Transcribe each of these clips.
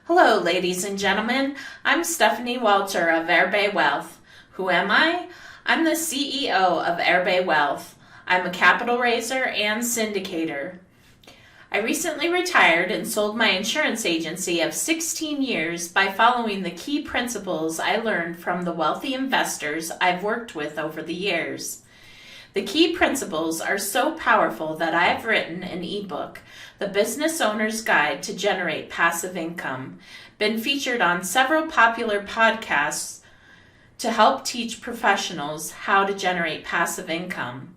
Hello, ladies and gentlemen. I'm Stephanie Walter of Erbe Wealth. Who am I? I'm the CEO of Erbe Wealth. I'm a capital raiser and syndicator. I recently retired and sold my insurance agency of 16 years by following the key principles I learned from the wealthy investors I've worked with over the years. The key principles are so powerful that I have written an ebook, The Business Owner's Guide to Generate Passive Income, been featured on several popular podcasts to help teach professionals how to generate passive income.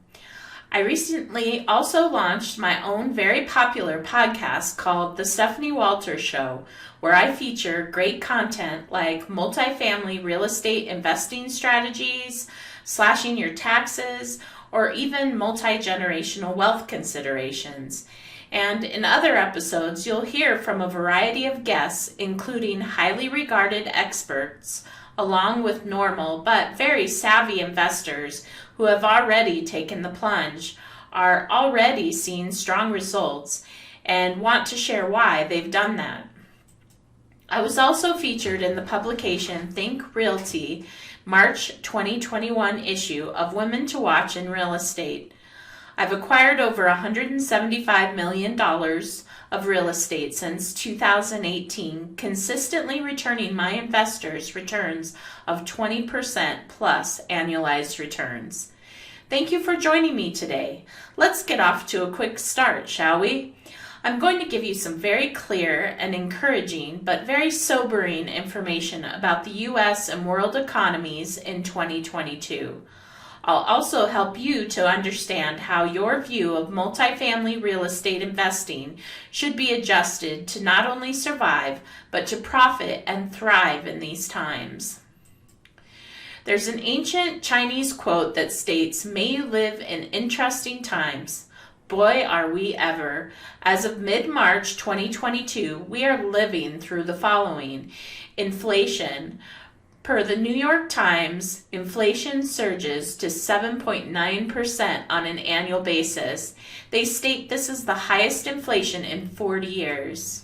I recently also launched my own very popular podcast called The Stephanie Walter Show, where I feature great content like multifamily real estate investing strategies, slashing your taxes, or even multi-generational wealth considerations. And in other episodes, you'll hear from a variety of guests, including highly regarded experts, along with normal but very savvy investors who have already taken the plunge, are already seeing strong results, and want to share why they've done that. I was also featured in the publication Think Realty, March 2021 issue of Women to Watch in Real Estate. I've acquired over $175 million of real estate since 2018, consistently returning my investors returns of 20% plus annualized returns. Thank you for joining me today. Let's get off to a quick start, shall we? I'm going to give you some very clear and encouraging but very sobering information about the U.S. and world economies in 2022. I'll also help you to understand how your view of multifamily real estate investing should be adjusted to not only survive, but to profit and thrive in these times. There's an ancient Chinese quote that states, "May you live in interesting times." Boy, are we ever. As of mid-March 2022, we are living through the following. Inflation. Per the New York Times, inflation surges to 7.9% on an annual basis. They state this is the highest inflation in 40 years.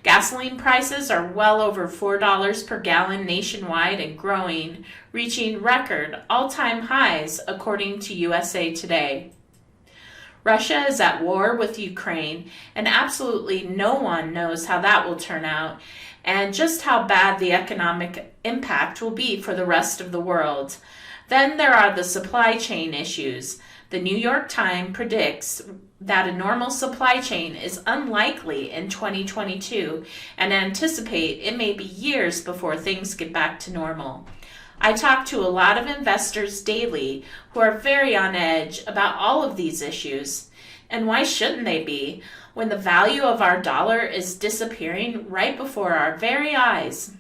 Gasoline prices are well over $4 per gallon nationwide and growing, reaching record all-time highs according to USA Today. Russia is at war with Ukraine, and absolutely no one knows how that will turn out and just how bad the economic impact will be for the rest of the world. Then there are the supply chain issues. The New York Times predicts that a normal supply chain is unlikely in 2022 and anticipate it may be years before things get back to normal. I talk to a lot of investors daily who are very on edge about all of these issues. And why shouldn't they be when the value of our dollar is disappearing right before our very eyes?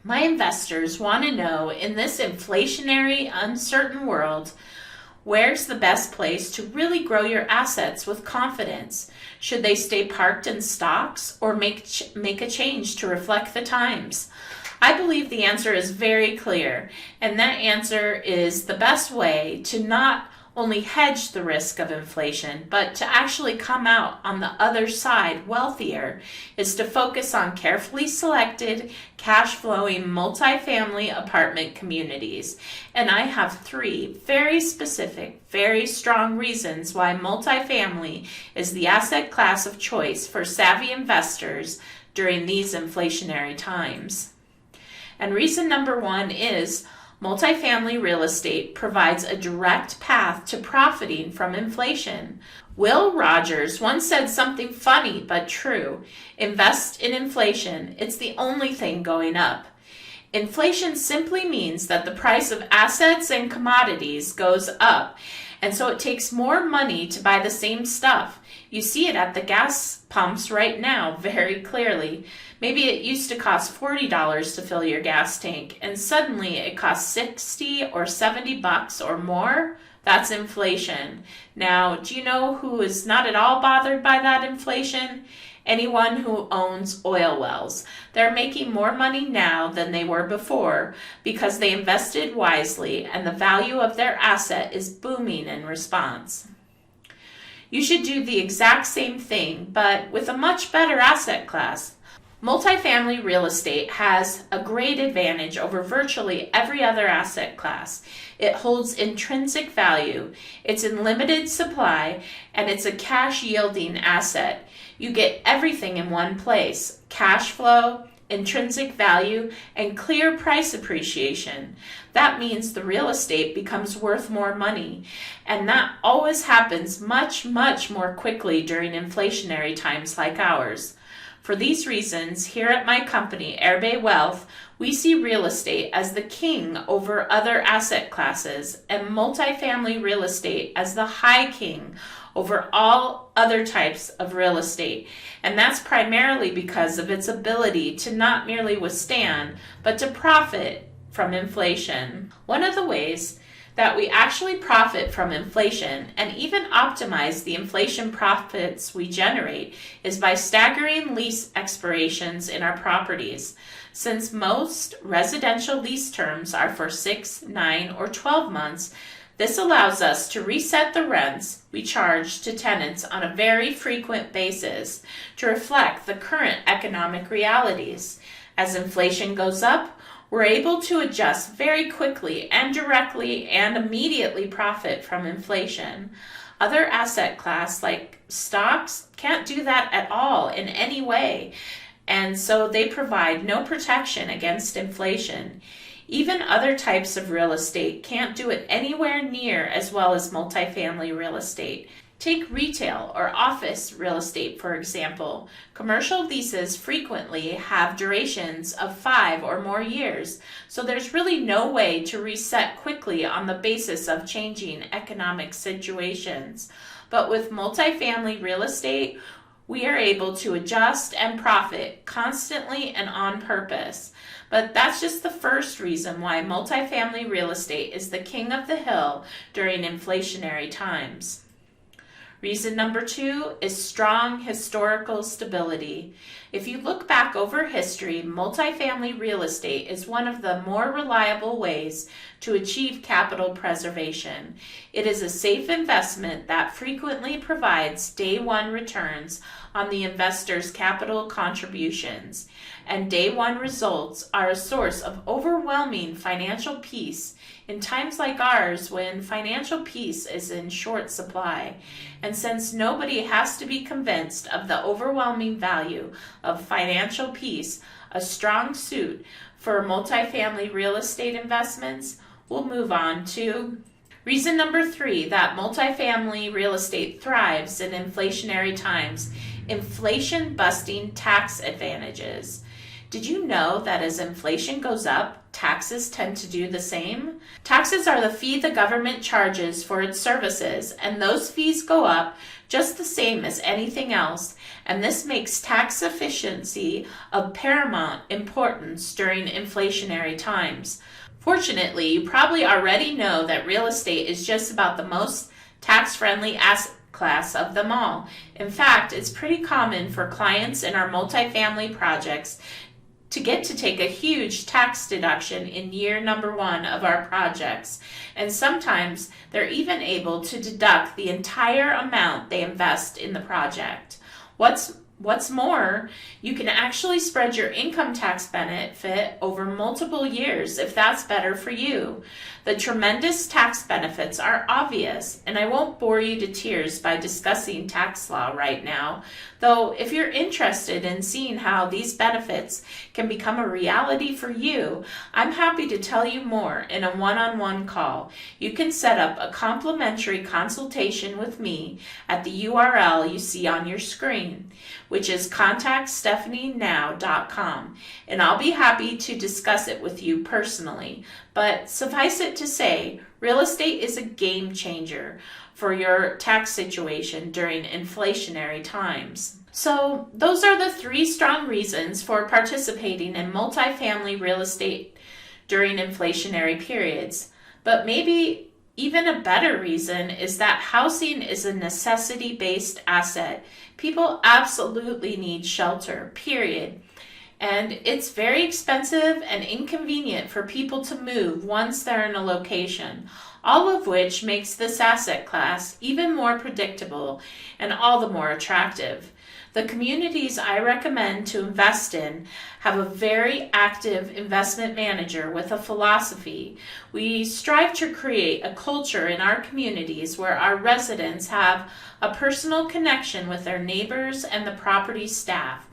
My investors want to know, in this inflationary, uncertain world, where's the best place to really grow your assets with confidence? Should they stay parked in stocks or make a change to reflect the times? I believe the answer is very clear, and that answer is the best way to not only hedge the risk of inflation, but to actually come out on the other side wealthier, is to focus on carefully selected, cash-flowing multifamily apartment communities. And I have 3 very specific, very strong reasons why multifamily is the asset class of choice for savvy investors during these inflationary times. And reason number 1 is multifamily real estate provides a direct path to profiting from inflation. Will Rogers once said something funny but true. Invest in inflation. It's the only thing going up. Inflation simply means that the price of assets and commodities goes up, and so it takes more money to buy the same stuff. You see it at the gas pumps right now very clearly. Maybe it used to cost $40 to fill your gas tank, and suddenly it costs $60 or $70 or more. That's inflation. Now, do you know who is not at all bothered by that inflation? Anyone who owns oil wells. They're making more money now than they were before because they invested wisely, and the value of their asset is booming in response. You should do the exact same thing, but with a much better asset class. Multifamily real estate has a great advantage over virtually every other asset class. It holds intrinsic value, it's in limited supply, and it's a cash yielding asset. You get everything in one place: cash flow, intrinsic value, and clear price appreciation. That means the real estate becomes worth more money, and that always happens much, much more quickly during inflationary times like ours. For these reasons, here at my company, Erbe Wealth, we see real estate as the king over other asset classes and multifamily real estate as the high king over all other types of real estate. And that's primarily because of its ability to not merely withstand, but to profit from inflation. One of the ways that we actually profit from inflation and even optimize the inflation profits we generate is by staggering lease expirations in our properties. Since most residential lease terms are for 6, 9, or 12 months, this allows us to reset the rents we charge to tenants on a very frequent basis to reflect the current economic realities. As inflation goes up, we're able to adjust very quickly and directly and immediately profit from inflation. Other asset class like stocks can't do that at all in any way, and so they provide no protection against inflation. Even other types of real estate can't do it anywhere near as well as multifamily real estate. Take retail or office real estate, for example. Commercial leases frequently have durations of 5 or more years, so there's really no way to reset quickly on the basis of changing economic situations. But with multifamily real estate, we are able to adjust and profit constantly and on purpose. But that's just the first reason why multifamily real estate is the king of the hill during inflationary times. Reason number 2 is strong historical stability. If you look back over history, multifamily real estate is one of the more reliable ways to achieve capital preservation. It is a safe investment that frequently provides day one returns on the investor's capital contributions, and day one results are a source of overwhelming financial peace in times like ours when financial peace is in short supply. And since nobody has to be convinced of the overwhelming value of financial peace, a strong suit for multifamily real estate investments, we'll move on to reason number 3 that multifamily real estate thrives in inflationary times: inflation-busting tax advantages. Did you know that as inflation goes up, taxes tend to do the same? Taxes are the fee the government charges for its services, and those fees go up just the same as anything else, and this makes tax efficiency of paramount importance during inflationary times. Fortunately, you probably already know that real estate is just about the most tax-friendly asset class of them all. In fact, it's pretty common for clients in our multifamily projects to get to take a huge tax deduction in year number 1 of our projects, and sometimes they're even able to deduct the entire amount they invest in the project. What's more, you can actually spread your income tax benefit over multiple years if that's better for you. The tremendous tax benefits are obvious, and I won't bore you to tears by discussing tax law right now, though if you're interested in seeing how these benefits can become a reality for you, I'm happy to tell you more in a one-on-one call. You can set up a complimentary consultation with me at the URL you see on your screen, which is contactstephanienow.com, and I'll be happy to discuss it with you personally. But suffice it to say, real estate is a game changer for your tax situation during inflationary times. So those are the 3 strong reasons for participating in multifamily real estate during inflationary periods. But maybe even a better reason is that housing is a necessity-based asset. People absolutely need shelter, period. And it's very expensive and inconvenient for people to move once they're in a location, all of which makes this asset class even more predictable and all the more attractive. The communities I recommend to invest in have a very active investment manager with a philosophy. We strive to create a culture in our communities where our residents have a personal connection with their neighbors and the property staff.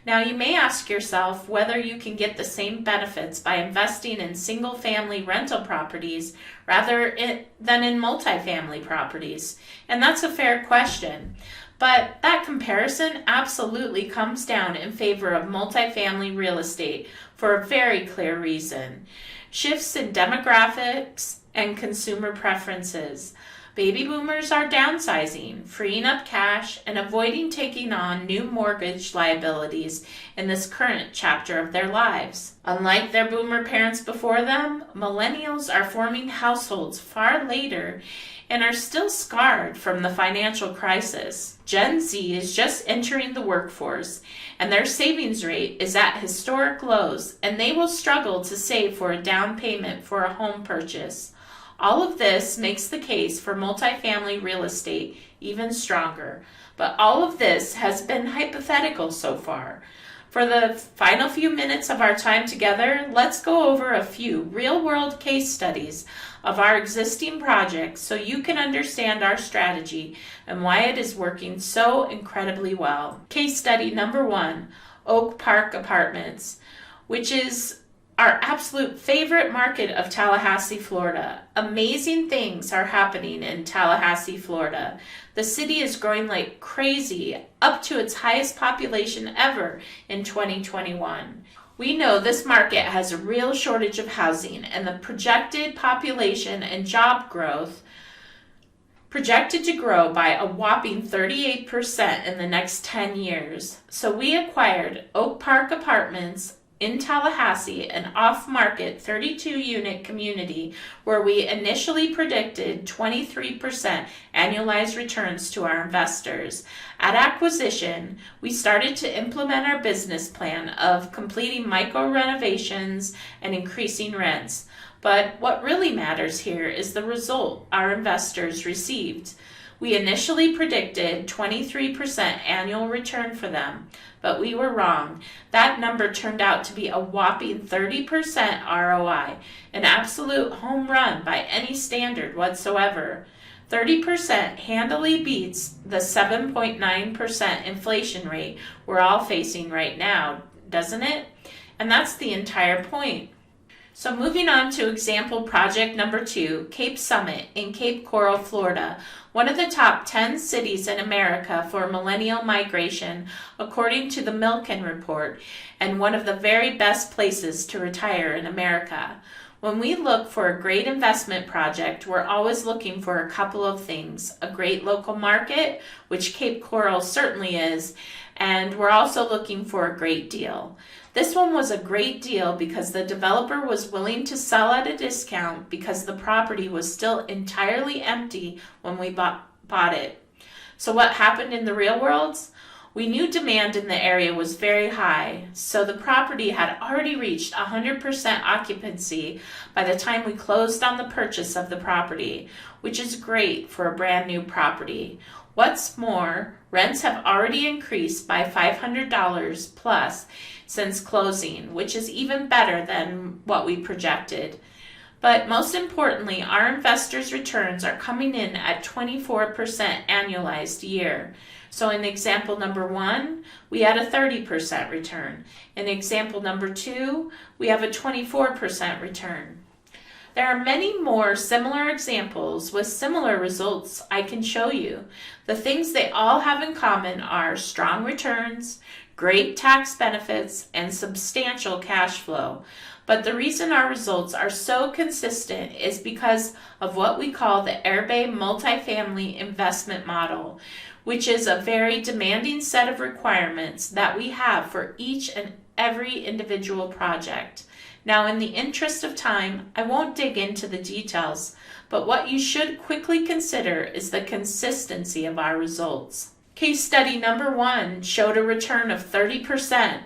Now, you may ask yourself whether you can get the same benefits by investing in single-family rental properties rather than in multifamily properties. And that's a fair question. But that comparison absolutely comes down in favor of multifamily real estate for a very clear reason. Shifts in demographics and consumer preferences. Baby boomers are downsizing, freeing up cash, and avoiding taking on new mortgage liabilities in this current chapter of their lives. Unlike their boomer parents before them, millennials are forming households far later and are still scarred from the financial crisis. Gen Z is just entering the workforce, and their savings rate is at historic lows, and they will struggle to save for a down payment for a home purchase. All of this makes the case for multifamily real estate even stronger, but all of this has been hypothetical so far. For the final few minutes of our time together, let's go over a few real-world case studies of our existing projects so you can understand our strategy and why it is working so incredibly well. Case study number 1, Oak Park Apartments, which is our absolute favorite market of Tallahassee, Florida. Amazing things are happening in Tallahassee, Florida. The city is growing like crazy, up to its highest population ever in 2021. We know this market has a real shortage of housing, and the projected population and job growth projected to grow by a whopping 38% in the next 10 years. So we acquired Oak Park Apartments in Tallahassee, an off-market 32-unit community where we initially predicted 23% annualized returns to our investors. At acquisition, we started to implement our business plan of completing micro-renovations and increasing rents. But what really matters here is the result our investors received. We initially predicted 23% annual return for them, but we were wrong. That number turned out to be a whopping 30% ROI, an absolute home run by any standard whatsoever. 30% handily beats the 7.9% inflation rate we're all facing right now, doesn't it? And that's the entire point. So moving on to example project number 2, Cape Summit in Cape Coral, Florida, one of the top 10 cities in America for millennial migration, according to the Milken Report, and one of the very best places to retire in America. When we look for a great investment project, we're always looking for a couple of things: a great local market, which Cape Coral certainly is, and we're also looking for a great deal. This one was a great deal because the developer was willing to sell at a discount because the property was still entirely empty when we bought it. So what happened in the real world? We knew demand in the area was very high, so the property had already reached 100% occupancy by the time we closed on the purchase of the property, which is great for a brand new property. What's more, rents have already increased by $500 plus since closing, which is even better than what we projected. But most importantly, our investors' returns are coming in at 24% annualized a year. So in example number 1, we had a 30% return. In example number 2, we have a 24% return. There are many more similar examples with similar results I can show you. The things they all have in common are strong returns, great tax benefits, and substantial cash flow. But the reason our results are so consistent is because of what we call the Erbe multifamily investment model, which is a very demanding set of requirements that we have for each and every individual project. Now, in the interest of time, I won't dig into the details, but what you should quickly consider is the consistency of our results. Case study number 1 showed a return of 30%.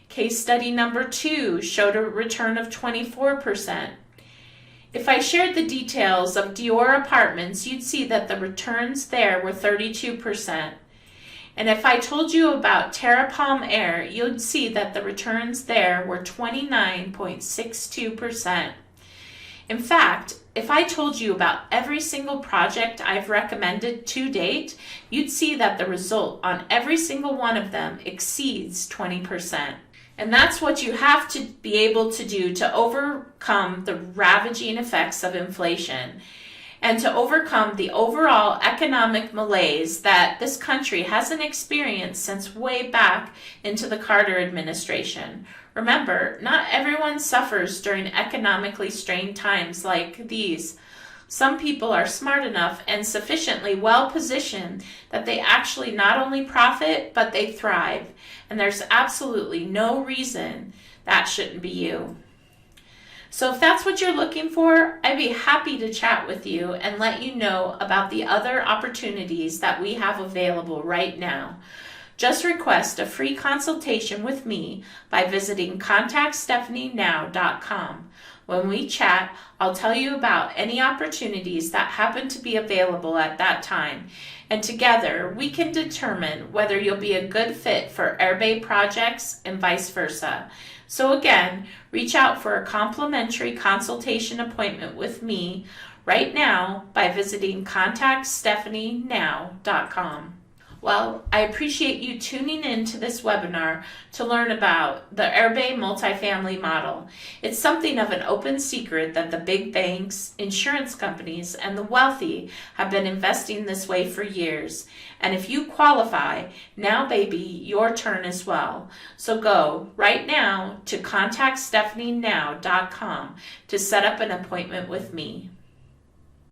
Case study number 2 showed a return of 24%. If I shared the details of Dior Apartments, you'd see that the returns there were 32%. And if I told you about Terra Palm Air, you'd see that the returns there were 29.62%. In fact, if I told you about every single project I've recommended to date, you'd see that the result on every single one of them exceeds 20%. And that's what you have to be able to do to overcome the ravaging effects of inflation and to overcome the overall economic malaise that this country hasn't experienced since way back into the Carter administration. Remember, not everyone suffers during economically strained times like these. Some people are smart enough and sufficiently well positioned that they actually not only profit, but they thrive. And there's absolutely no reason that shouldn't be you. So if that's what you're looking for, I'd be happy to chat with you and let you know about the other opportunities that we have available right now. Just request a free consultation with me by visiting contactstephanienow.com. When we chat, I'll tell you about any opportunities that happen to be available at that time, and together we can determine whether you'll be a good fit for Erbe projects and vice versa. So again, reach out for a complimentary consultation appointment with me right now by visiting contactstephanienow.com. Well, I appreciate you tuning in to this webinar to learn about the Erbe multifamily model. It's something of an open secret that the big banks, insurance companies, and the wealthy have been investing this way for years. And if you qualify, now baby, your turn as well. So go right now to contactstephanienow.com to set up an appointment with me.